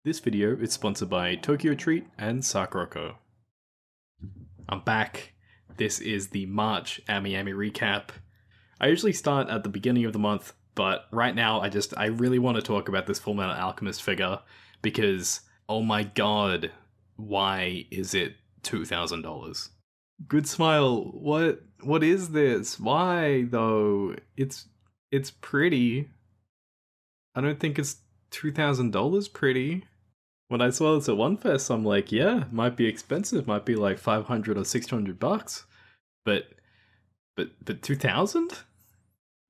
This video is sponsored by Tokyo Treat and Sakurako. I'm back. This is the March Ami Ami recap. I usually start at the beginning of the month, but right now I really want to talk about this Fullmetal Alchemist figure because, oh my god, why is it $2,000? Good smile. What is this? Why though? It's pretty. I don't think it's $2,000 pretty. When I saw this at One Fest, I'm like, yeah, might be expensive, might be like 500 or 600 bucks. But 2,000?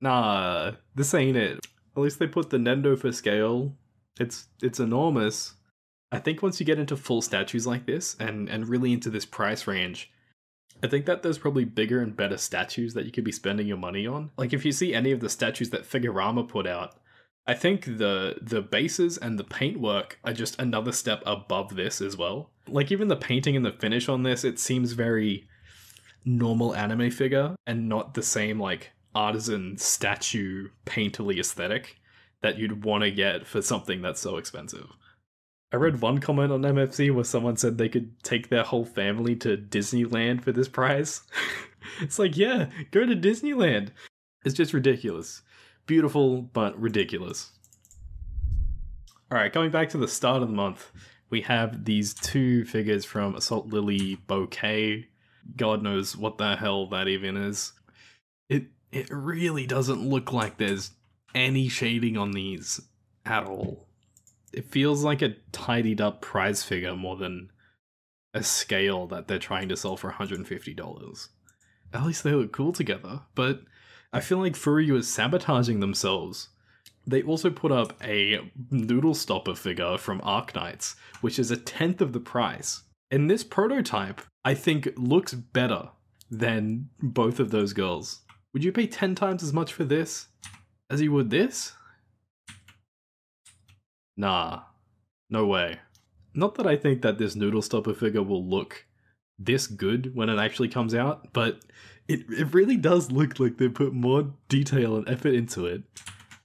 Nah, this ain't it. At least they put the Nendo for scale. It's enormous. I think once you get into full statues like this and really into this price range, I think that there's probably bigger and better statues that you could be spending your money on. Like if you see any of the statues that Figurama put out, I think the bases and the paintwork are just another step above this as well. Like even the painting and the finish on this, it seems very normal anime figure and not the same like artisan statue painterly aesthetic that you'd want to get for something that's so expensive. I read one comment on MFC where someone said they could take their whole family to Disneyland for this price. It's like, yeah, go to Disneyland. It's just ridiculous. Beautiful, but ridiculous. Alright, going back to the start of the month, we have these two figures from Assault Lily Bouquet. God knows what the hell that even is. It really doesn't look like there's any shading on these at all. It feels like a tidied up prize figure more than a scale that they're trying to sell for $150. At least they look cool together, but I feel like Furyu is sabotaging themselves. They also put up a Noodle Stopper figure from Arknights, which is 1/10 of the price. And this prototype, I think, looks better than both of those girls. Would you pay 10 times as much for this as you would this? Nah, no way. Not that I think that this Noodle Stopper figure will look this good when it actually comes out, but it really does look like they put more detail and effort into it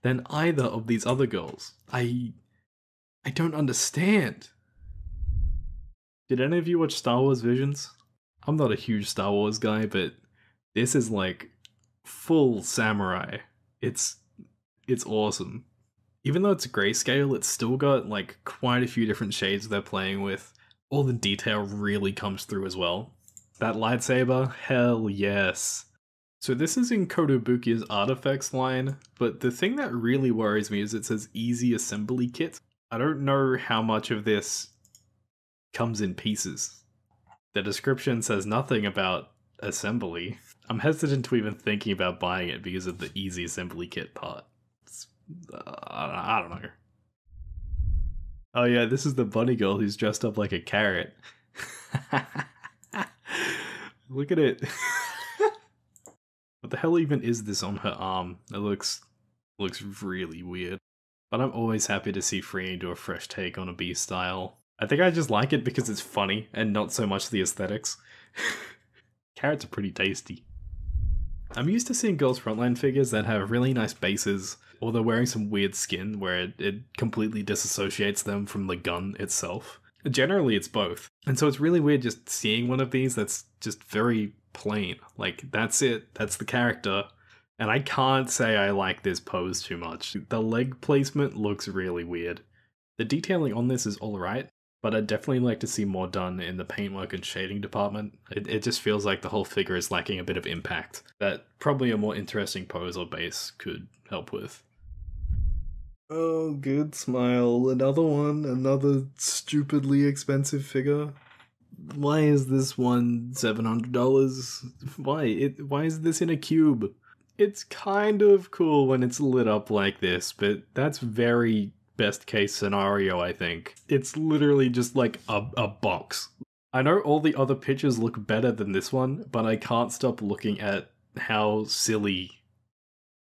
than either of these other girls. I don't understand. Did any of you watch Star Wars Visions? I'm not a huge Star Wars guy, but this is like full samurai. It's awesome. Even though it's grayscale, it's still got like quite a few different shades they're playing with. All the detail really comes through as well. That lightsaber, hell yes. So this is in Kotobukiya's Artifacts line, but the thing that really worries me is it says easy assembly kit. I don't know how much of this comes in pieces. The description says nothing about assembly. I'm hesitant to even thinking about buying it because of the easy assembly kit part. I don't know. Oh yeah, this is the bunny girl who's dressed up like a carrot. Look at it. What the hell even is this on her arm? It looks really weird. But I'm always happy to see Free do a fresh take on a B style. I think I just like it because it's funny and not so much the aesthetics. Carrots are pretty tasty. I'm used to seeing girls' frontline figures that have really nice bases, or they're wearing some weird skin where it completely disassociates them from the gun itself. Generally, it's both. And so it's really weird just seeing one of these that's just very plain. Like, that's it. That's the character. And I can't say I like this pose too much. The leg placement looks really weird. The detailing on this is alright, but I'd definitely like to see more done in the paintwork and shading department. It just feels like the whole figure is lacking a bit of impact that probably a more interesting pose or base could help with. Oh, good smile. Another one. Another stupidly expensive figure. Why is this one $700? Why is this in a cube? It's kind of cool when it's lit up like this, but that's very best case scenario, I think. It's literally just like a box. I know all the other pictures look better than this one, but I can't stop looking at how silly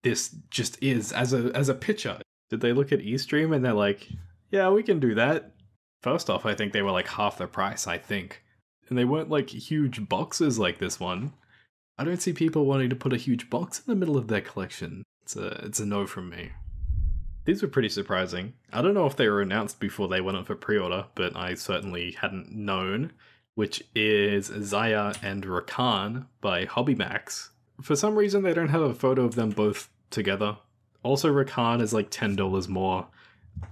this just is as a picture. Did they look at Eastream and they're like, yeah, we can do that? First off, I think they were like half the price, I think. And they weren't like huge boxes like this one. I don't see people wanting to put a huge box in the middle of their collection. It's a no from me. These were pretty surprising. I don't know if they were announced before they went up for pre-order, but I certainly hadn't known, which is Zaya and Rakan by Hobbymax. For some reason, they don't have a photo of them both together. Also, Rakan is like $10 more.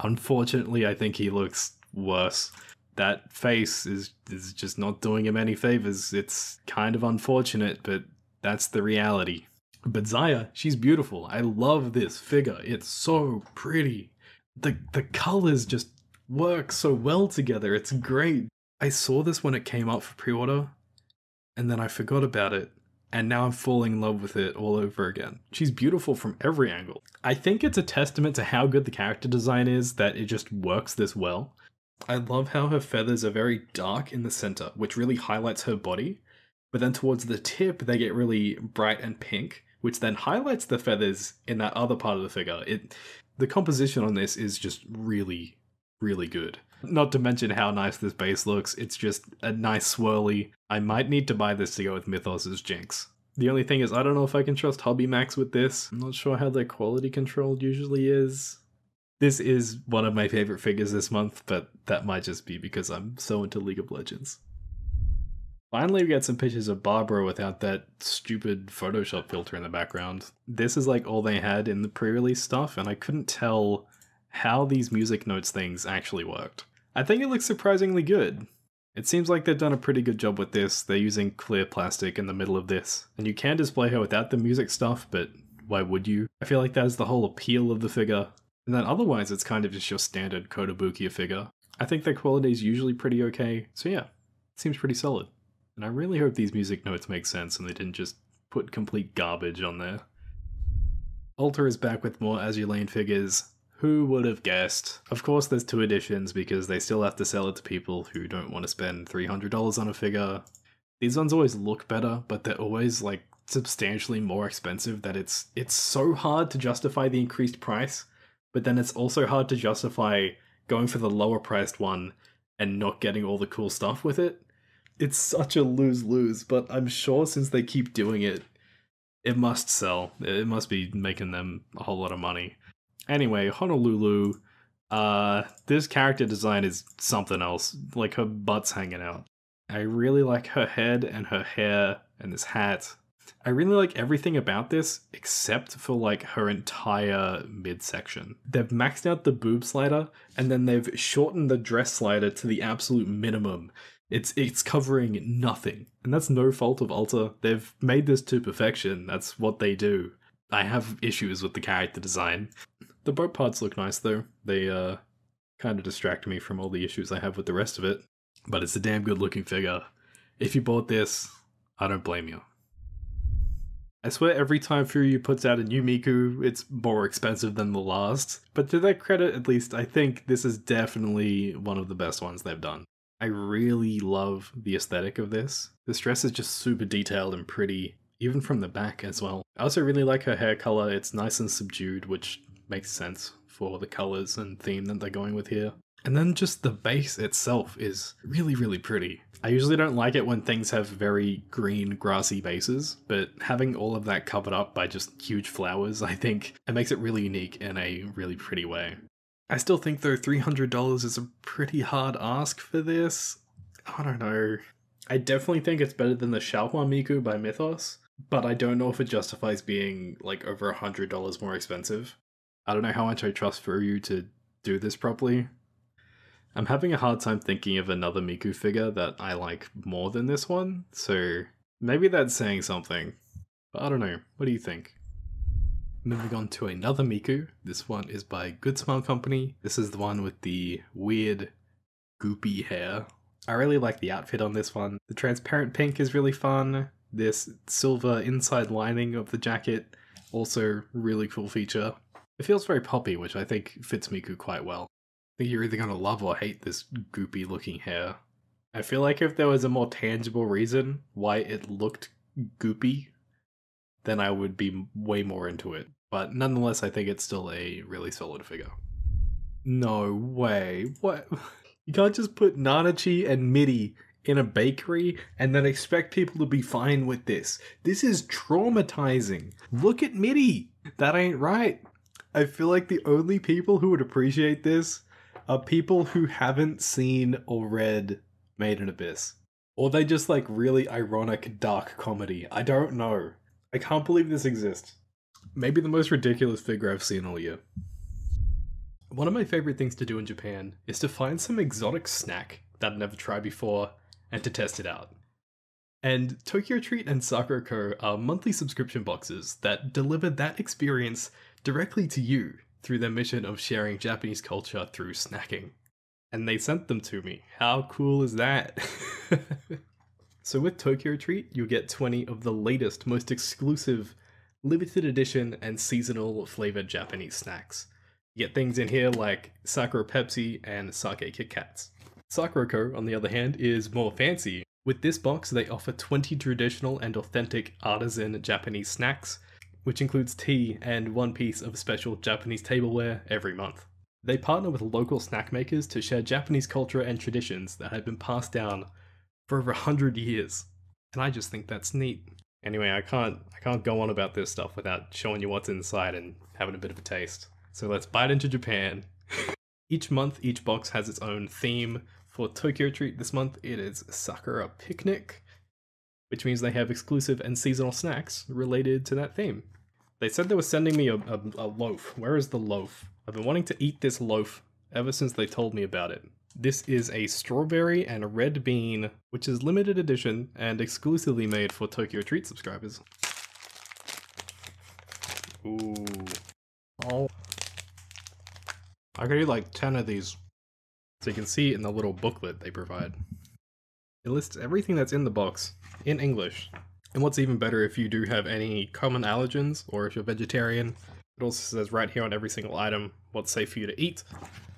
Unfortunately, I think he looks worse. That face is just not doing him any favors. It's kind of unfortunate, but that's the reality. But Zaya, she's beautiful. I love this figure. It's so pretty. The colors just work so well together. It's great. I saw this when it came out for pre-order, and then I forgot about it, and now I'm falling in love with it all over again. She's beautiful from every angle. I think it's a testament to how good the character design is that it just works this well. I love how her feathers are very dark in the center, which really highlights her body, but then towards the tip they get really bright and pink, which then highlights the feathers in that other part of the figure. The composition on this is just really, really good. Not to mention how nice this base looks. It's just a nice swirly. I might need to buy this to go with Mythos's Jinx. The only thing is, I don't know if I can trust Hobbymax with this. I'm not sure how their quality control usually is. This is one of my favorite figures this month, but that might just be because I'm so into League of Legends. Finally, we get some pictures of Barbara without that stupid Photoshop filter in the background. This is like all they had in the pre-release stuff, and I couldn't tell how these music notes things actually worked. I think it looks surprisingly good. It seems like they've done a pretty good job with this. They're using clear plastic in the middle of this, and you can display her without the music stuff, but why would you? I feel like that's the whole appeal of the figure. And then otherwise, it's kind of just your standard Kotobukiya figure. I think their quality is usually pretty okay, so yeah, it seems pretty solid. And I really hope these music notes make sense and they didn't just put complete garbage on there. Ulta is back with more Azulane figures. Who would have guessed? Of course there's 2 editions because they still have to sell it to people who don't want to spend $300 on a figure. These ones always look better, but they're always like substantially more expensive that it's so hard to justify the increased price, but then it's also hard to justify going for the lower priced one and not getting all the cool stuff with it. It's such a lose-lose, but I'm sure since they keep doing it, it must sell. It must be making them a whole lot of money. Anyway, Honolulu, this character design is something else. Like, her butt's hanging out. I really like her head and her hair and this hat. I really like everything about this except for like her entire midsection. They've maxed out the boob slider and then they've shortened the dress slider to the absolute minimum. It's covering nothing. And that's no fault of Ulta. They've made this to perfection. That's what they do. I have issues with the character design. The boat parts look nice though. They kind of distract me from all the issues I have with the rest of it. But it's a damn good looking figure. If you bought this, I don't blame you. I swear every time Furyu puts out a new Miku, it's more expensive than the last. But to their credit, at least, I think this is definitely one of the best ones they've done. I really love the aesthetic of this. This dress is just super detailed and pretty, even from the back as well. I also really like her hair color. It's nice and subdued, which makes sense for the colors and theme that they're going with here. And then just the base itself is really, really pretty. I usually don't like it when things have very green, grassy bases, but having all of that covered up by just huge flowers, I think it makes it really unique in a really pretty way. I still think though $300 is a pretty hard ask for this. I don't know. I definitely think it's better than the Xiaohua Miku by Mythos, but I don't know if it justifies being like over $100 more expensive. I don't know how much I trust Furyu to do this properly. I'm having a hard time thinking of another Miku figure that I like more than this one, so maybe that's saying something. But I don't know, what do you think? Moving on to another Miku. This one is by Good Smile Company. This is the one with the weird, goopy hair. I really like the outfit on this one. The transparent pink is really fun. This silver inside lining of the jacket, also really cool feature. It feels very poppy, which I think fits Miku quite well. I think you're either going to love or hate this goopy looking hair. I feel like if there was a more tangible reason why it looked goopy, then I would be way more into it. But nonetheless, I think it's still a really solid figure. No way. What? You can't just put Nanachi and Midi in a bakery and then expect people to be fine with this. This is traumatizing. Look at Midi. That ain't right. I feel like the only people who would appreciate this are people who haven't seen or read Made in Abyss. Or they just like really ironic dark comedy. I don't know. I can't believe this exists. Maybe the most ridiculous figure I've seen all year. One of my favorite things to do in Japan is to find some exotic snack that I've never tried before and to test it out. And Tokyo Treat and Sakura Co. are monthly subscription boxes that deliver that experience directly to you through their mission of sharing Japanese culture through snacking. And they sent them to me. How cool is that? So with Tokyo Treat, you'll get 20 of the latest, most exclusive, limited edition and seasonal flavored Japanese snacks. You get things in here like Sakura Pepsi and Sake Kit Kats. Sakura Co, on the other hand, is more fancy. With this box, they offer 20 traditional and authentic artisan Japanese snacks, which includes tea and one piece of special Japanese tableware every month. They partner with local snack makers to share Japanese culture and traditions that have been passed down for over 100 years. And I just think that's neat. Anyway, I can't go on about this stuff without showing you what's inside and having a bit of a taste. So let's bite into Japan. Each month, each box has its own theme. For Tokyo Treat this month, it is Sakura Picnic, which means they have exclusive and seasonal snacks related to that theme. They said they were sending me a loaf. Where is the loaf? I've been wanting to eat this loaf ever since they told me about it. This is a strawberry and red bean, which is limited edition and exclusively made for Tokyo Treat subscribers. Ooh. Oh. I could eat like 10 of these. So you can see in the little booklet they provide. It lists everything that's in the box in English. And what's even better, if you do have any common allergens or if you're vegetarian, it also says right here on every single item what's safe for you to eat,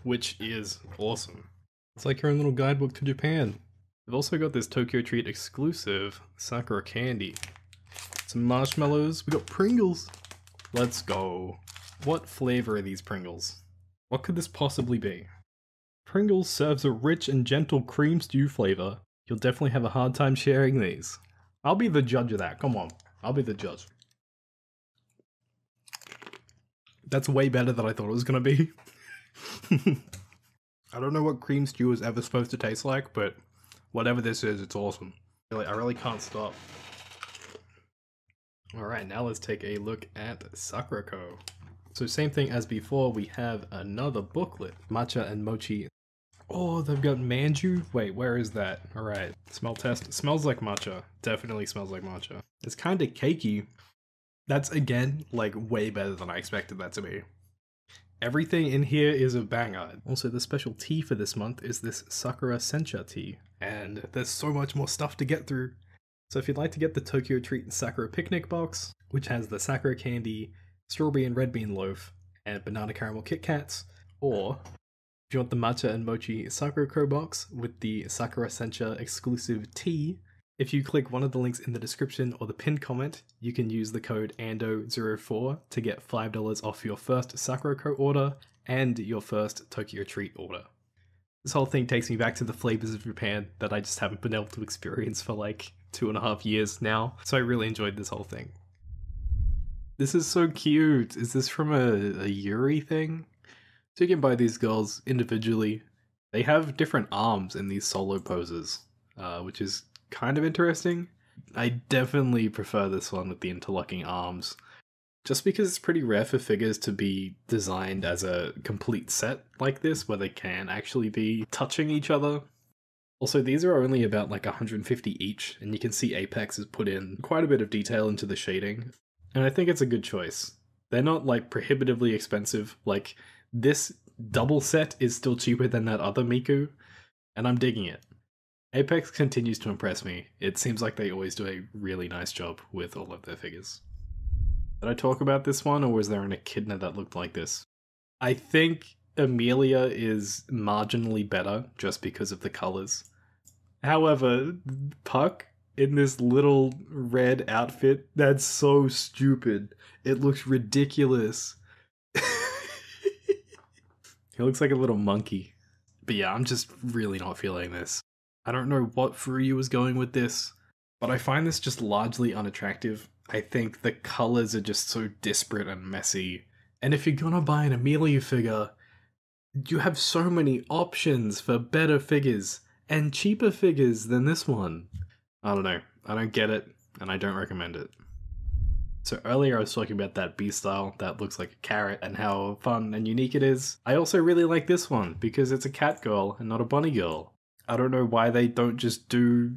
which is awesome. It's like your own little guidebook to Japan. They've also got this Tokyo Treat exclusive Sakura candy. Some marshmallows. We got Pringles. Let's go. What flavor are these Pringles? What could this possibly be? Pringles serves a rich and gentle cream stew flavor. You'll definitely have a hard time sharing these. I'll be the judge of that. Come on. I'll be the judge. That's way better than I thought it was gonna be. I don't know what cream stew is ever supposed to taste like, but whatever this is, it's awesome. I really can't stop. Alright, now let's take a look at Sakura Co. So same thing as before, we have another booklet. Matcha and mochi. Oh, they've got manju? Wait, where is that? Alright, smell test. It smells like matcha. Definitely smells like matcha. It's kind of cakey. That's, again, like way better than I expected that to be. Everything in here is a banger. Also, the special tea for this month is this Sakura Sencha tea. And there's so much more stuff to get through. So if you'd like to get the Tokyo Treat Sakura Picnic box, which has the Sakura candy, strawberry and red bean loaf, and banana caramel Kit Kats, or if you want the matcha and mochi Sakura Co box with the Sakura Sencha exclusive tea, if you click one of the links in the description or the pinned comment, you can use the code ANDO04 to get $5 off your first Sakura Co order and your first Tokyo Treat order. This whole thing takes me back to the flavors of Japan that I just haven't been able to experience for like 2.5 years now, so I really enjoyed this whole thing. This is so cute. Is this from a Yuri thing? So you can buy these girls individually. They have different arms in these solo poses, which is kind of interesting. I definitely prefer this one with the interlocking arms, just because it's pretty rare for figures to be designed as a complete set like this, where they can actually be touching each other. Also, these are only about like 150 each, and you can see Apex has put in quite a bit of detail into the shading. And I think it's a good choice. They're not like prohibitively expensive. Like this double set is still cheaper than that other Miku, and I'm digging it. Apex continues to impress me. It seems like they always do a really nice job with all of their figures. Did I talk about this one, or was there an echidna that looked like this? I think Amelia is marginally better just because of the colors. However, Puck in this little red outfit, that's so stupid. It looks ridiculous. He looks like a little monkey. But yeah, I'm just really not feeling this. I don't know what Furuya was going with this, but I find this just largely unattractive. I think the colors are just so disparate and messy, And if you're gonna buy an Amelia figure, you have so many options for better figures and cheaper figures than this one. I don't know. I don't get it, and I don't recommend it. So earlier I was talking about that B-style that looks like a carrot and how fun and unique it is. I also really like this one because it's a cat girl and not a bunny girl. I don't know why they don't just do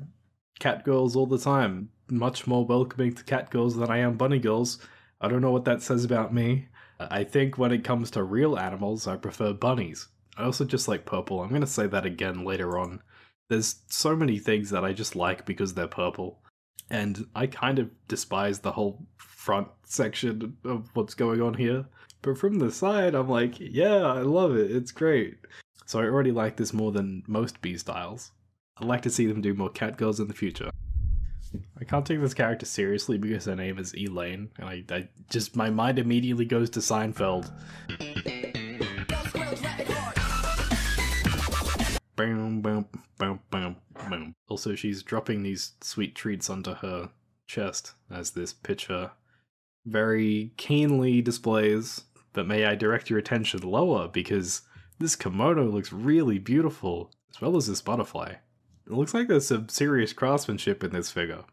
cat girls all the time. Much more welcoming to cat girls than I am bunny girls. I don't know what that says about me. I think when it comes to real animals, I prefer bunnies. I also just like purple. I'm gonna say that again later on. There's so many things that I just like because they're purple. And I kind of despise the whole front section of what's going on here. But from the side, I'm like, yeah, I love it. It's great. So I already like this more than most B-styles. I'd like to see them do more cat girls in the future. I can't take this character seriously because her name is Elaine, and I just, my mind immediately goes to Seinfeld. Boom, boom, boom, boom, boom. Also, she's dropping these sweet treats onto her chest as this picture very keenly displays. But may I direct your attention lower, because this kimono looks really beautiful, as well as this butterfly. It looks like there's some serious craftsmanship in this figure.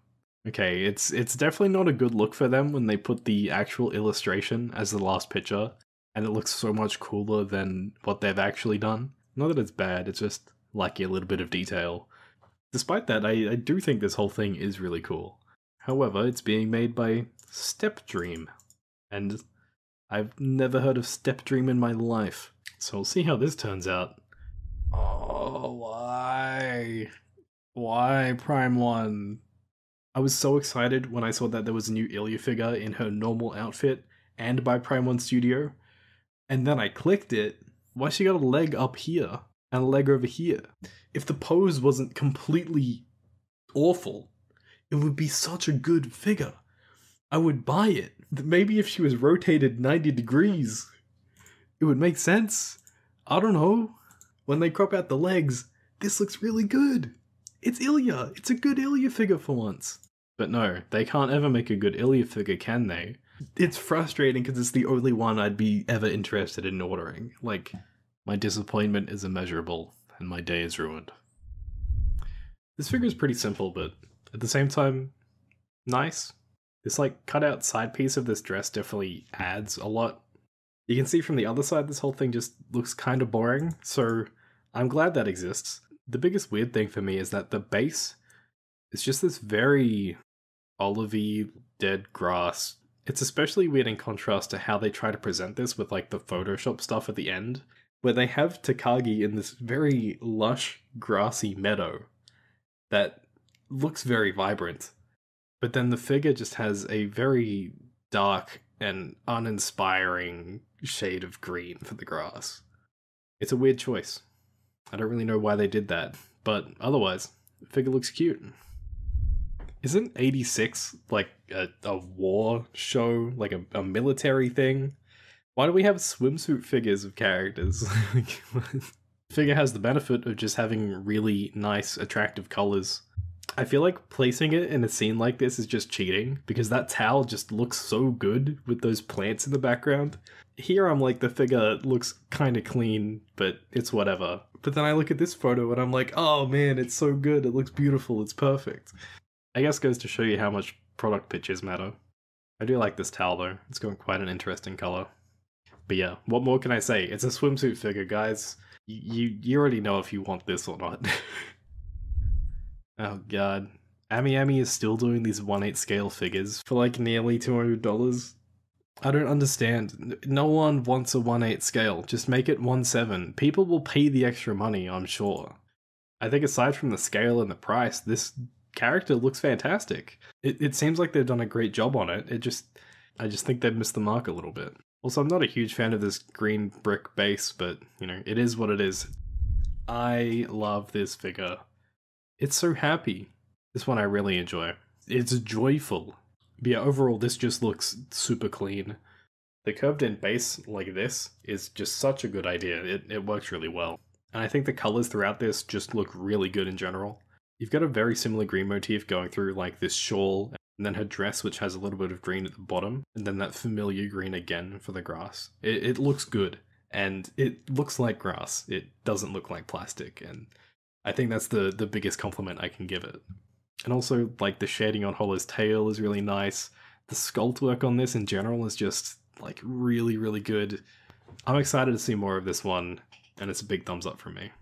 Okay, it's definitely not a good look for them when they put the actual illustration as the last picture, and it looks so much cooler than what they've actually done. Not that it's bad, it's just lacking a little bit of detail. Despite that, I do think this whole thing is really cool. However, it's being made by Step Dream, and I've never heard of Step Dream in my life, so we'll see how this turns out. Oh, why? Why Prime 1? I was so excited when I saw that there was a new Ilya figure in her normal outfit and by Prime 1 Studio, and then I clicked it. Why she got a leg up here and a leg over here? If the pose wasn't completely awful, it would be such a good figure. I would buy it. Maybe if she was rotated 90 degrees, it would make sense. I don't know. When they crop out the legs, this looks really good. It's Ilya. It's a good Ilya figure for once. But no, they can't ever make a good Ilya figure, can they? It's frustrating because it's the only one I'd be ever interested in ordering. Like, my disappointment is immeasurable, and my day is ruined. This figure is pretty simple, but at the same time, nice. This like cutout side piece of this dress definitely adds a lot. You can see from the other side this whole thing just looks kind of boring, so I'm glad that exists. The biggest weird thing for me is that the base is just this very olivey, dead grass. It's especially weird in contrast to how they try to present this with like the Photoshop stuff at the end, where they have Takagi in this very lush, grassy meadow that looks very vibrant. But then the figure just has a very dark and uninspiring shade of green for the grass. It's a weird choice. I don't really know why they did that, but otherwise, the figure looks cute. Isn't 86 like a war show, like a military thing? Why do we have swimsuit figures of characters? The figure has the benefit of just having really nice, attractive colors. I feel like placing it in a scene like this is just cheating, because that towel just looks so good with those plants in the background. Here I'm like, the figure looks kind of clean, but it's whatever. But then I look at this photo and I'm like, oh man, it's so good, it looks beautiful, it's perfect. I guess goes to show you how much product pictures matter. I do like this towel though, it's got quite an interesting color. But yeah, what more can I say? It's a swimsuit figure, guys. You already know if you want this or not. Oh god. Ami is still doing these 1/8 scale figures for like nearly $200. I don't understand. No one wants a 1/8 scale. Just make it 1/7. People will pay the extra money, I'm sure. I think aside from the scale and the price, this character looks fantastic. It seems like they've done a great job on it. I just think they've missed the mark a little bit. Also, I'm not a huge fan of this green brick base, but, you know, it is what it is. I love this figure. It's so happy. This one I really enjoy. It's joyful. But yeah, overall, this just looks super clean. The curved in base like this is just such a good idea. It works really well. And I think the colors throughout this just look really good in general. You've got a very similar green motif going through like this shawl and then her dress, which has a little bit of green at the bottom, and then that familiar green again for the grass. It looks good, and it looks like grass. It doesn't look like plastic, and I think that's the biggest compliment I can give it. And also, like, the shading on Hollow's tail is really nice. The sculpt work on this in general is just, like, really, really good. I'm excited to see more of this one, and it's a big thumbs up from me.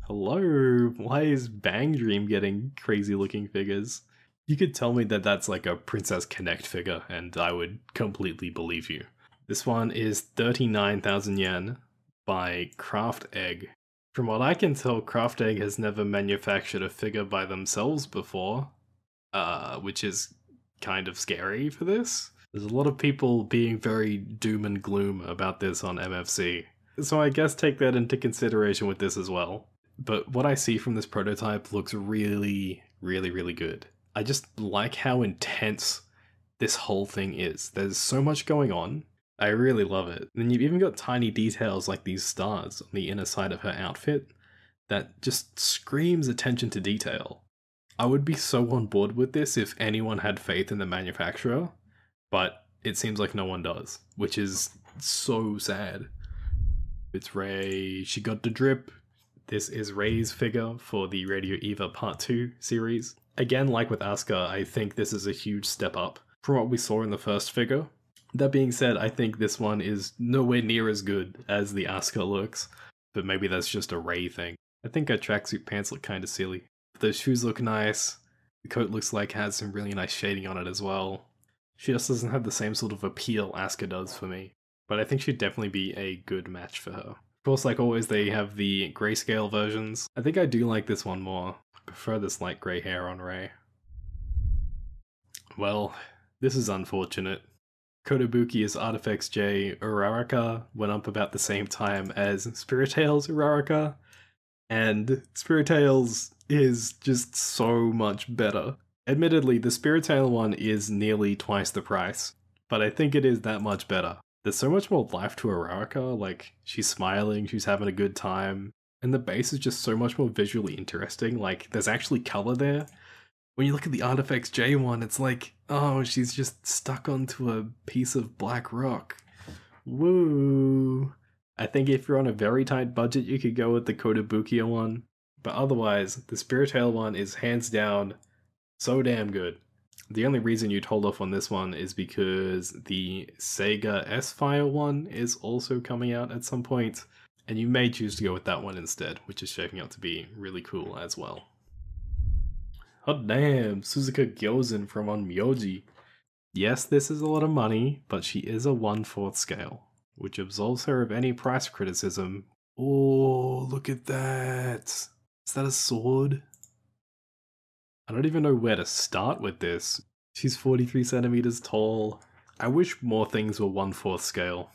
Hello, why is Bang Dream getting crazy looking figures? You could tell me that that's like a Princess Connect figure, and I would completely believe you. This one is 39,000 yen by Craft Egg. From what I can tell, Craft Egg has never manufactured a figure by themselves before, which is kind of scary for this. There's a lot of people being very doom and gloom about this on MFC, so I guess take that into consideration with this as well. But what I see from this prototype looks really, really, really good. I just like how intense this whole thing is. There's so much going on. I really love it. And then you've even got tiny details like these stars on the inner side of her outfit that just screams attention to detail. I would be so on board with this if anyone had faith in the manufacturer, but it seems like no one does, which is so sad. It's Rei, she got the drip. This is Rei's figure for the Radio Eva Part 2 series. Again, like with Asuka, I think this is a huge step up from what we saw in the first figure. That being said, I think this one is nowhere near as good as the Asuka looks, but maybe that's just a Rei thing. I think her tracksuit pants look kind of silly. Those shoes look nice. The coat looks like it has some really nice shading on it as well. She just doesn't have the same sort of appeal Asuka does for me, but I think she'd definitely be a good match for her. Of course, like always, they have the grayscale versions. I think I do like this one more. I prefer this light grey hair on Rei. Well, this is unfortunate. Kotobuki's Artifex J Uraraka went up about the same time as Spirit Tales Uraraka, and Spirit Tales is just so much better. Admittedly, the Spirit Tail one is nearly twice the price, but I think it is that much better. There's so much more life to Uraraka, like, she's smiling, she's having a good time, and the base is just so much more visually interesting, like, there's actually colour there. When you look at the Artifex J one, it's like, oh, she's just stuck onto a piece of black rock. Woo! I think if you're on a very tight budget, you could go with the Kotobukiya one, but otherwise, the Spirit Tail one is hands down so damn good. The only reason you'd hold off on this one is because the Sega S-Fire one is also coming out at some point, and you may choose to go with that one instead, which is shaping up to be really cool as well. Hot damn, Suzuka Gyozen from Onmyoji. Yes, this is a lot of money, but she is a 1/4 scale, which absolves her of any price criticism. Oh, look at that! Is that a sword? I don't even know where to start with this. She's 43 centimeters tall. I wish more things were 1/4 scale.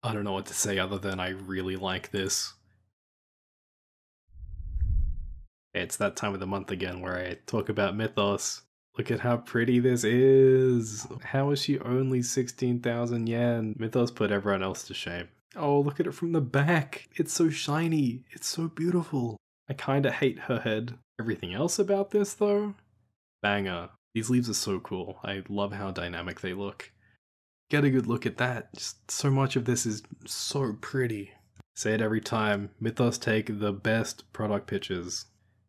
I don't know what to say other than I really like this. It's that time of the month again where I talk about Mythos. Look at how pretty this is. How is she only 16,000 yen? Mythos put everyone else to shame. Oh, look at it from the back. It's so shiny. It's so beautiful. I kinda hate her head. Everything else about this, though? Banger. These leaves are so cool. I love how dynamic they look. Get a good look at that. Just so much of this is so pretty. Say it every time. Mythos take the best product pictures.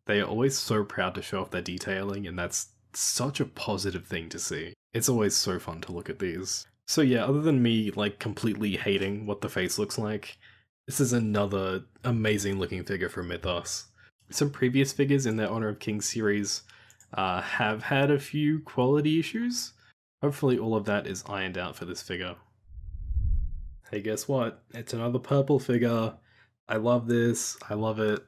They are always so proud to show off their detailing, and that's such a positive thing to see. It's always so fun to look at these. So yeah, other than me, like, completely hating what the face looks like, this is another amazing looking figure from Mythos. Some previous figures in their Honor of Kings series have had a few quality issues. Hopefully all of that is ironed out for this figure. Hey, guess what? It's another purple figure. I love this. I love it.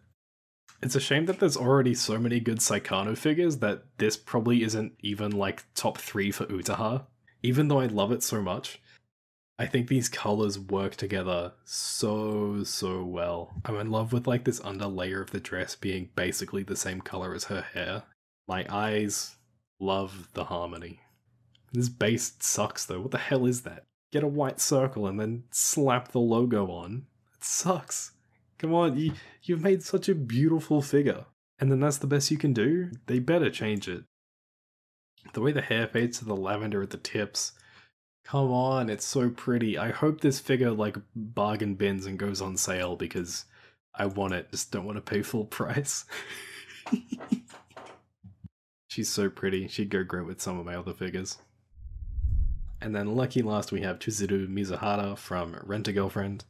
It's a shame that there's already so many good Saikano figures that this probably isn't even like top 3 for Utaha. Even though I love it so much, I think these colors work together so well. I'm in love with like this underlayer of the dress being basically the same color as her hair. My eyes love the harmony. This base sucks though. What the hell is that? Get a white circle and then slap the logo on. It sucks. Come on, you've made such a beautiful figure. And then that's the best you can do? They better change it. The way the hair fades to the lavender at the tips. Come on, it's so pretty. I hope this figure like bargain bins and goes on sale because I want it, just don't want to pay full price. She's so pretty. She'd go great with some of my other figures. And then lucky last we have Chizuru Mizuhara from Rent-A-Girlfriend.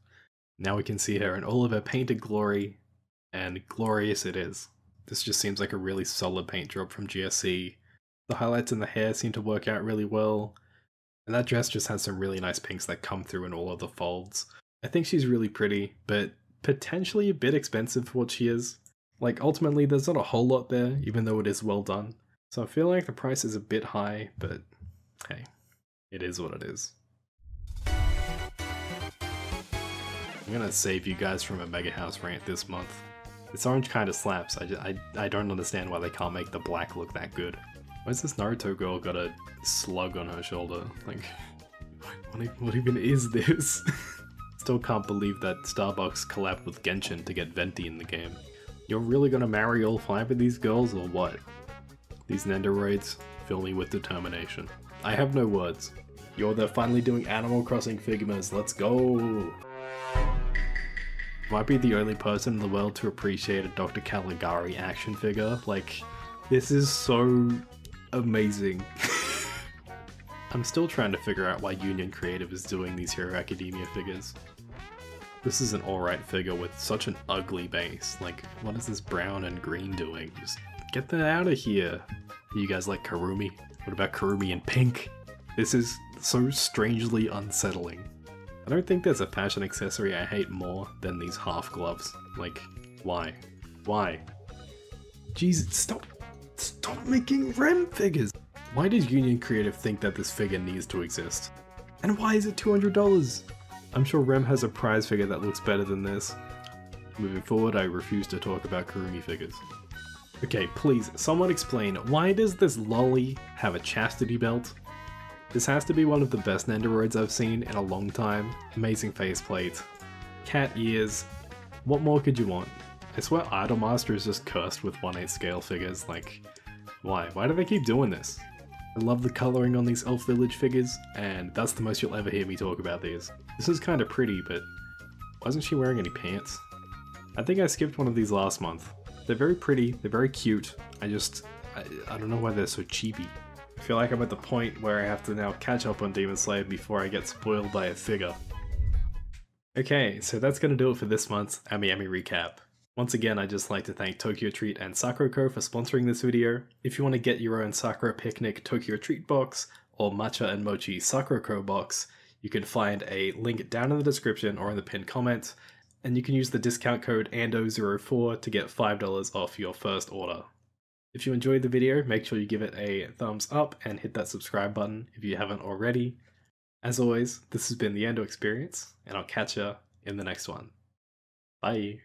Now we can see her in all of her painted glory, and glorious it is. This just seems like a really solid paint job from GSC. The highlights in the hair seem to work out really well, and that dress just has some really nice pinks that come through in all of the folds. I think she's really pretty, but potentially a bit expensive for what she is. Like, ultimately, there's not a whole lot there, even though it is well done. So I feel like the price is a bit high, but hey, it is what it is. I'm gonna save you guys from a Mega House rant this month. This orange kinda slaps. I don't understand why they can't make the black look that good. Why's this Naruto girl got a slug on her shoulder? Like, what even is this? Still can't believe that Starbucks collabed with Genshin to get Venti in the game. You're really gonna marry all 5 of these girls or what? These Nendoroids fill me with determination. I have no words. You're there finally doing Animal Crossing Figmas, let's go! Might be the only person in the world to appreciate a Dr. Caligari action figure. Like, this is so amazing. I'm still trying to figure out why Union Creative is doing these Hero Academia figures. This is an alright figure with such an ugly base. Like, what is this brown and green doing? Just get that out of here. You guys like Karumi? What about Karumi in pink? This is so strangely unsettling. I don't think there's a fashion accessory I hate more than these half gloves. Like, why? Why? Jeez, stop making Rem figures! Why does Union Creative think that this figure needs to exist? And why is it $200? I'm sure Rem has a prize figure that looks better than this. Moving forward, I refuse to talk about Karumi figures. Okay, please, someone explain, why does this lolly have a chastity belt? This has to be one of the best Nendoroids I've seen in a long time. Amazing faceplate. Cat ears. What more could you want? I swear Idolmaster is just cursed with 1/8 scale figures, like, why? Why do they keep doing this? I love the colouring on these Elf Village figures, and that's the most you'll ever hear me talk about these. This is kinda pretty, but wasn't she wearing any pants? I think I skipped one of these last month. They're very pretty, they're very cute, I don't know why they're so cheapy. I feel like I'm at the point where I have to now catch up on Demon Slayer before I get spoiled by a figure. Okay, so that's gonna do it for this month's Ami Ami recap. Once again, I'd just like to thank Tokyo Treat and Sakura Co for sponsoring this video. If you want to get your own Sakura Picnic Tokyo Treat box or Matcha and Mochi Sakura Co box, you can find a link down in the description or in the pinned comment, and you can use the discount code ANDO04 to get $5 off your first order. If you enjoyed the video, make sure you give it a thumbs up and hit that subscribe button if you haven't already. As always, this has been the Ando Experience, and I'll catch ya in the next one. Bye!